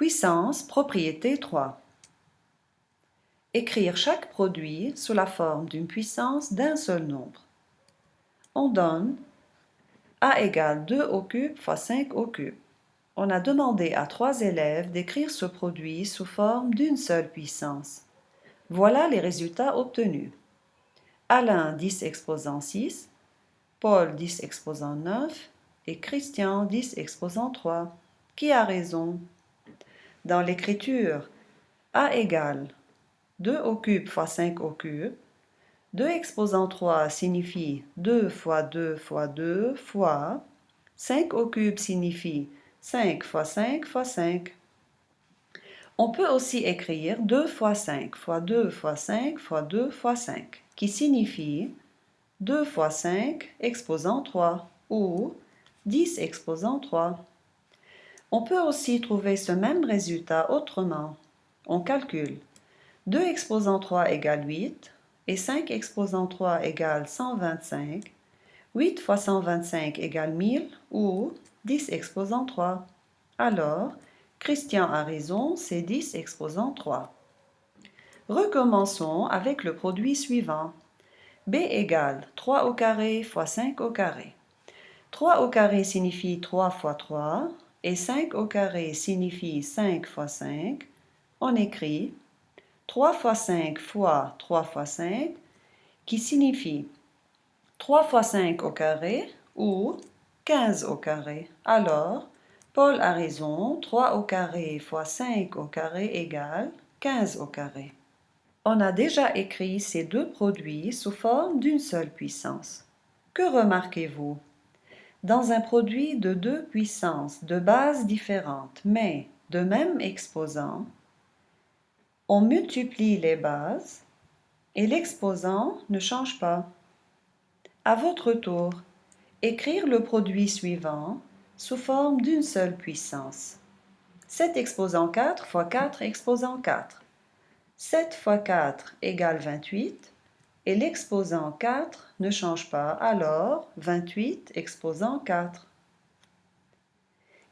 Puissance, propriété 3. Écrire chaque produit sous la forme d'une puissance d'un seul nombre. On donne A égale 2 au cube fois 5 au cube. On a demandé à 3 élèves d'écrire ce produit sous forme d'une seule puissance. Voilà les résultats obtenus. Alain 10 exposant 6, Paul 10 exposant 9 et Christian 10 exposant 3. Qui a raison? Dans l'écriture, A égale 2 au cube fois 5 au cube. 2 exposant 3 signifie 2 fois 2 fois 2 fois 5 au cube signifie 5 fois 5 fois 5. On peut aussi écrire 2 fois 5 fois 2 fois 5 fois 2 fois 5, qui signifie 2 fois 5 exposant 3 ou 10 exposant 3. On peut aussi trouver ce même résultat autrement. On calcule 2 exposant 3 égale 8 et 5 exposant 3 égale 125. 8 fois 125 égale 1000 ou 10 exposant 3. Alors, Christian a raison, c'est 10 exposant 3. Recommençons avec le produit suivant. B égale 3 au carré fois 5 au carré. 3 au carré signifie 3 fois 3 et 5 au carré signifie 5 fois 5. On écrit 3 fois 5 fois 3 fois 5, qui signifie 3 fois 5 au carré ou 15 au carré. Alors, Paul a raison, 3 au carré fois 5 au carré égale 15 au carré. On a déjà écrit ces deux produits sous forme d'une seule puissance. Que remarquez-vous? Dans un produit de deux puissances de bases différentes, mais de même exposant, on multiplie les bases et l'exposant ne change pas. À votre tour, écrire le produit suivant sous forme d'une seule puissance. 7 exposant 4 fois 4 exposant 4. 7 fois 4 égale 28 et l'exposant 4 ne change pas, alors 28 exposant 4.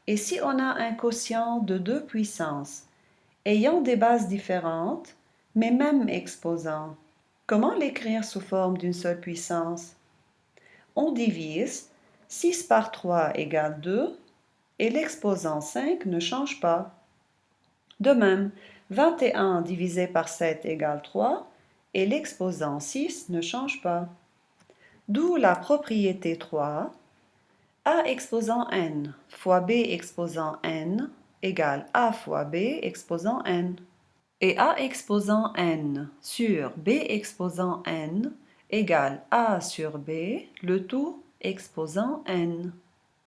Et si on a un quotient de deux puissances ayant des bases différentes, mais même exposant, comment l'écrire sous forme d'une seule puissance? On divise 6 par 3 égale 2 et l'exposant 5 ne change pas. De même, 21 divisé par 7 égale 3 et l'exposant 6 ne change pas. D'où la propriété 3, A exposant n fois B exposant n égale A fois B exposant n. Et A exposant n sur B exposant n égale A sur B, le tout exposant n.